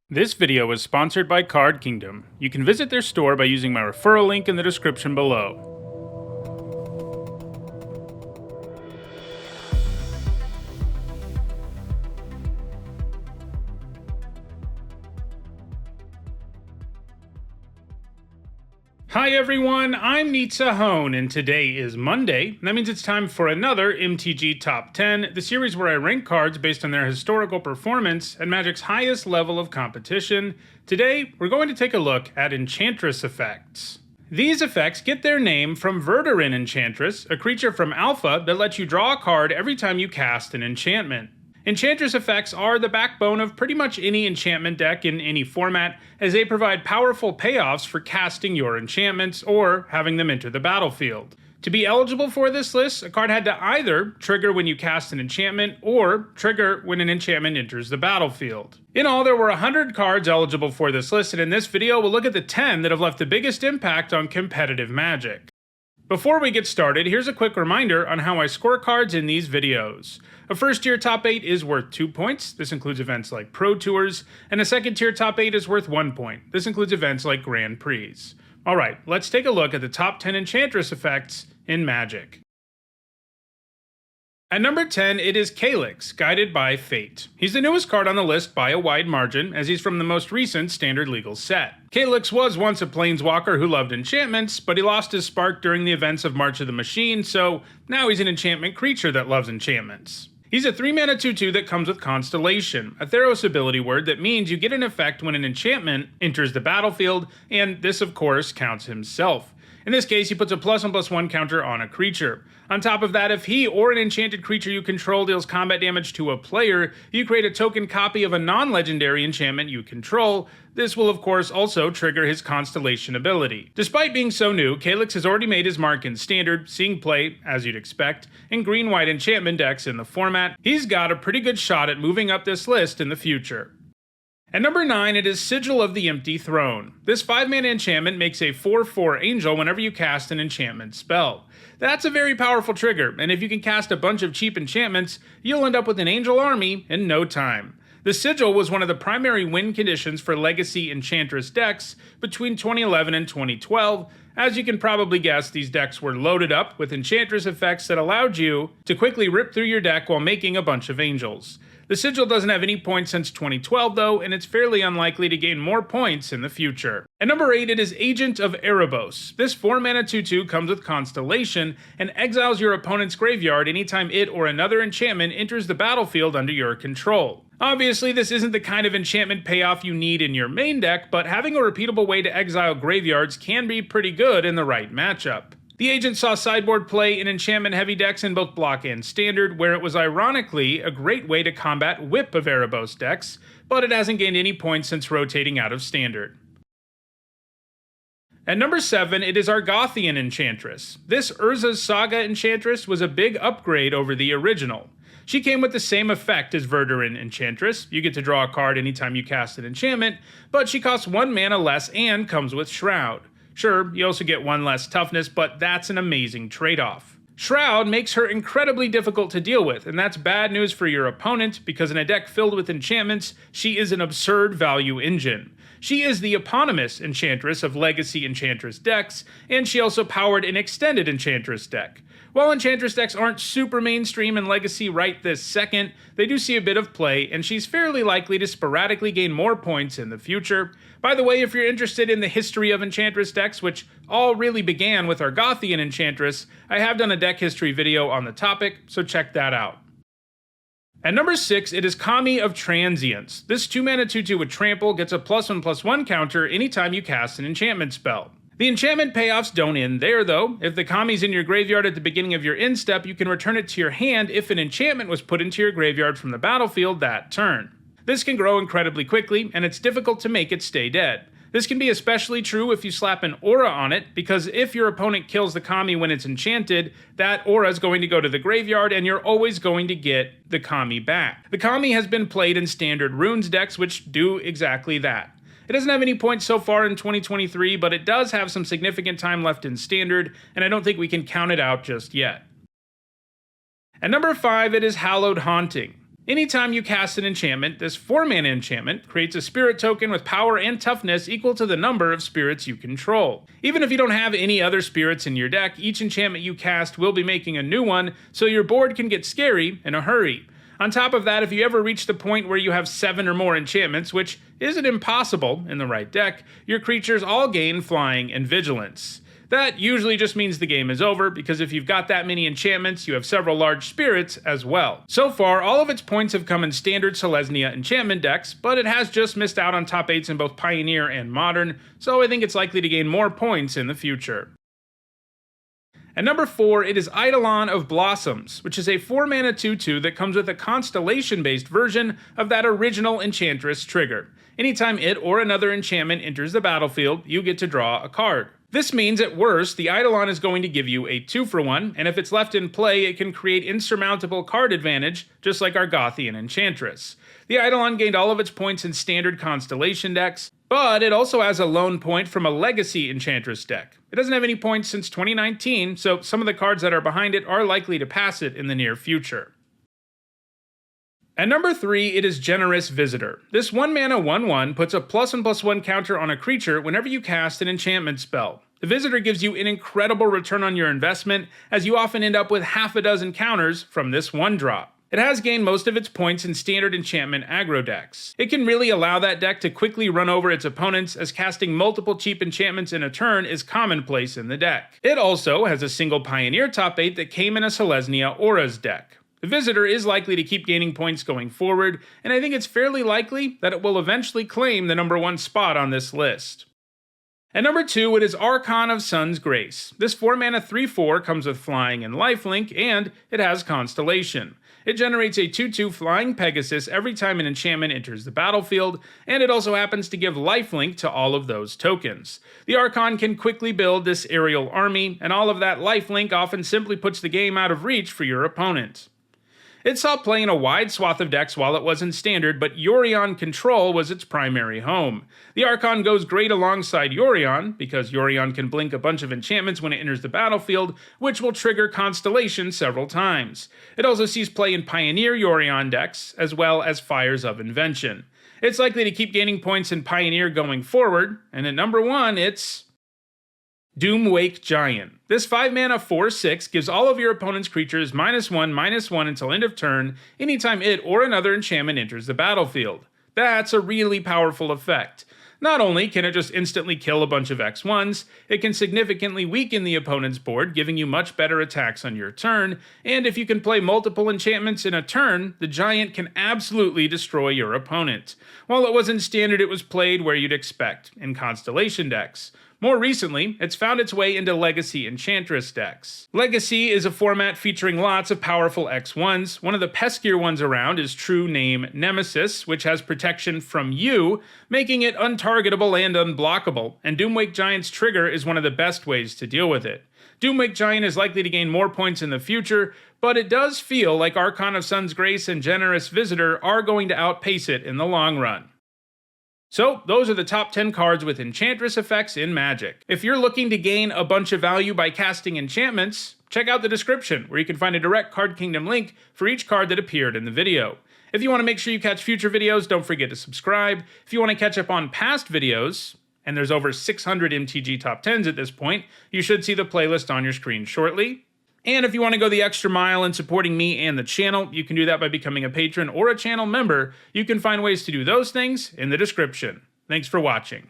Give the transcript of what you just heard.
This video is sponsored by Card Kingdom. You can visit their store by using my referral link in the description below. Hi everyone, I'm Nitsa Hone, and today is Monday. That means it's time for another MTG Top 10, the series where I rank cards based on their historical performance at Magic's highest level of competition. Today, we're going to take a look at Enchantress effects. These effects get their name from Verduran Enchantress, a creature from Alpha that lets you draw a card every time you cast an enchantment. Enchantress effects are the backbone of pretty much any enchantment deck in any format, as they provide powerful payoffs for casting your enchantments or having them enter the battlefield. To be eligible for this list, a card had to either trigger when you cast an enchantment or trigger when an enchantment enters the battlefield. In all, there were 100 cards eligible for this list, and in this video we'll look at the 10 that have left the biggest impact on competitive Magic. Before we get started, here's a quick reminder on how I score cards in these videos. A first tier top 8 is worth 2 points, this includes events like Pro Tours, and a second tier top 8 is worth 1 point, this includes events like Grand Prix. Alright, let's take a look at the top 10 Enchantress effects in Magic. At number 10, it is Calyx, Guided by Fate. He's the newest card on the list by a wide margin, as he's from the most recent Standard Legal set. Calyx was once a planeswalker who loved enchantments, but he lost his spark during the events of March of the Machine, so now he's an enchantment creature that loves enchantments. He's a 3-mana 2/2 that comes with Constellation, a Theros ability word that means you get an effect when an enchantment enters the battlefield, and this of course counts himself. In this case, he puts a +1/+1 counter on a creature. On top of that, if he or an enchanted creature you control deals combat damage to a player, you create a token copy of a non-legendary enchantment you control. This will of course also trigger his Constellation ability. Despite being so new, Calyx has already made his mark in Standard, seeing play, as you'd expect, in green-white enchantment decks in the format. He's got a pretty good shot at moving up this list in the future. At number 9, it is Sigil of the Empty Throne. This 5-mana enchantment makes a 4/4 angel whenever you cast an enchantment spell. That's a very powerful trigger, and if you can cast a bunch of cheap enchantments, you'll end up with an angel army in no time. The Sigil was one of the primary win conditions for Legacy Enchantress decks between 2011 and 2012. As you can probably guess, these decks were loaded up with Enchantress effects that allowed you to quickly rip through your deck while making a bunch of angels. The Sigil doesn't have any points since 2012 though, and it's fairly unlikely to gain more points in the future. At number 8, it is Agent of Erebos. This 4-mana 2/2 comes with Constellation and exiles your opponent's graveyard anytime it or another enchantment enters the battlefield under your control. Obviously, this isn't the kind of enchantment payoff you need in your main deck, but having a repeatable way to exile graveyards can be pretty good in the right matchup. The Agent saw sideboard play in enchantment-heavy decks in both Block and Standard, where it was ironically a great way to combat Whip of Erebos decks, but it hasn't gained any points since rotating out of Standard. At number 7, it is Argothian Enchantress. This Urza's Saga Enchantress was a big upgrade over the original. She came with the same effect as Verduran Enchantress. You get to draw a card anytime you cast an enchantment, but she costs 1 mana less and comes with Shroud. Sure, you also get 1 less toughness, but that's an amazing trade-off. Shroud makes her incredibly difficult to deal with, and that's bad news for your opponent, because in a deck filled with enchantments, she is an absurd value engine. She is the eponymous Enchantress of Legacy Enchantress decks, and she also powered an extended Enchantress deck. While Enchantress decks aren't super mainstream in Legacy right this second, they do see a bit of play, and she's fairly likely to sporadically gain more points in the future. By the way, if you're interested in the history of Enchantress decks, which all really began with Argothian Enchantress, I have done a deck history video on the topic, so check that out. At number 6, it is Kami of Transience. This 2-mana 2/2 with Trample gets a +1/+1 counter anytime you cast an enchantment spell. The enchantment payoffs don't end there though. If the Kami's in your graveyard at the beginning of your end step, you can return it to your hand if an enchantment was put into your graveyard from the battlefield that turn. This can grow incredibly quickly, and it's difficult to make it stay dead. This can be especially true if you slap an aura on it, because if your opponent kills the Kami when it's enchanted, that aura is going to go to the graveyard and you're always going to get the Kami back. The Kami has been played in Standard Runes decks, which do exactly that. It doesn't have any points so far in 2023, but it does have some significant time left in Standard, and I don't think we can count it out just yet. At number 5, it is Hallowed Haunting. Anytime you cast an enchantment, this 4-mana enchantment creates a spirit token with power and toughness equal to the number of spirits you control. Even if you don't have any other spirits in your deck, each enchantment you cast will be making a new one, so your board can get scary in a hurry. On top of that, if you ever reach the point where you have 7 or more enchantments, which isn't impossible in the right deck, your creatures all gain flying and vigilance. That usually just means the game is over, because if you've got that many enchantments, you have several large spirits as well. So far, all of its points have come in standard Selesnya enchantment decks, but it has just missed out on top 8s in both Pioneer and Modern, so I think it's likely to gain more points in the future. At number 4, it is Eidolon of Blossoms, which is a 4-mana 2/2 that comes with a constellation-based version of that original Enchantress trigger. Anytime it or another enchantment enters the battlefield, you get to draw a card. This means, at worst, the Eidolon is going to give you a 2-for-1, and if it's left in play, it can create insurmountable card advantage, just like our Gothian Enchantress. The Eidolon gained all of its points in standard Constellation decks, but it also has a lone point from a Legacy Enchantress deck. It doesn't have any points since 2019, so some of the cards that are behind it are likely to pass it in the near future. At number 3, it is Generous Visitor. This 1-mana 1/1 puts a +1/+1 counter on a creature whenever you cast an enchantment spell. The Visitor gives you an incredible return on your investment, as you often end up with half a dozen counters from this 1-drop. It has gained most of its points in standard enchantment aggro decks. It can really allow that deck to quickly run over its opponents, as casting multiple cheap enchantments in a turn is commonplace in the deck. It also has a single Pioneer top 8 that came in a Selesnya Auras deck. The Visitor is likely to keep gaining points going forward, and I think it's fairly likely that it will eventually claim the number 1 spot on this list. At number 2, it is Archon of Sun's Grace. This 4-mana 3/4 comes with flying and lifelink, and it has Constellation. It generates a 2/2 Flying Pegasus every time an enchantment enters the battlefield, and it also happens to give lifelink to all of those tokens. The Archon can quickly build this aerial army, and all of that lifelink often simply puts the game out of reach for your opponent. It saw play in a wide swath of decks while it was in Standard, but Yorion Control was its primary home. The Archon goes great alongside Yorion, because Yorion can blink a bunch of enchantments when it enters the battlefield, which will trigger Constellation several times. It also sees play in Pioneer Yorion decks, as well as Fires of Invention. It's likely to keep gaining points in Pioneer going forward, and at number 1, it's Doomwake Giant. This 5-mana 4/6 gives all of your opponent's creatures -1/-1 until end of turn, anytime it or another enchantment enters the battlefield. That's a really powerful effect. Not only can it just instantly kill a bunch of X1s, it can significantly weaken the opponent's board, giving you much better attacks on your turn, and if you can play multiple enchantments in a turn, the Giant can absolutely destroy your opponent. While it was in Standard, it was played where you'd expect, in Constellation decks. More recently, it's found its way into Legacy Enchantress decks. Legacy is a format featuring lots of powerful X1s. One of the peskier ones around is True Name Nemesis, which has protection from you, making it untargetable and unblockable, and Doomwake Giant's trigger is one of the best ways to deal with it. Doomwake Giant is likely to gain more points in the future, but it does feel like Archon of Sun's Grace and Generous Visitor are going to outpace it in the long run. So, those are the top 10 cards with Enchantress effects in Magic. If you're looking to gain a bunch of value by casting enchantments, check out the description, where you can find a direct Card Kingdom link for each card that appeared in the video. If you want to make sure you catch future videos, don't forget to subscribe. If you want to catch up on past videos, and there's over 600 MTG top 10s at this point, you should see the playlist on your screen shortly. And if you want to go the extra mile in supporting me and the channel, you can do that by becoming a patron or a channel member. You can find ways to do those things in the description. Thanks for watching.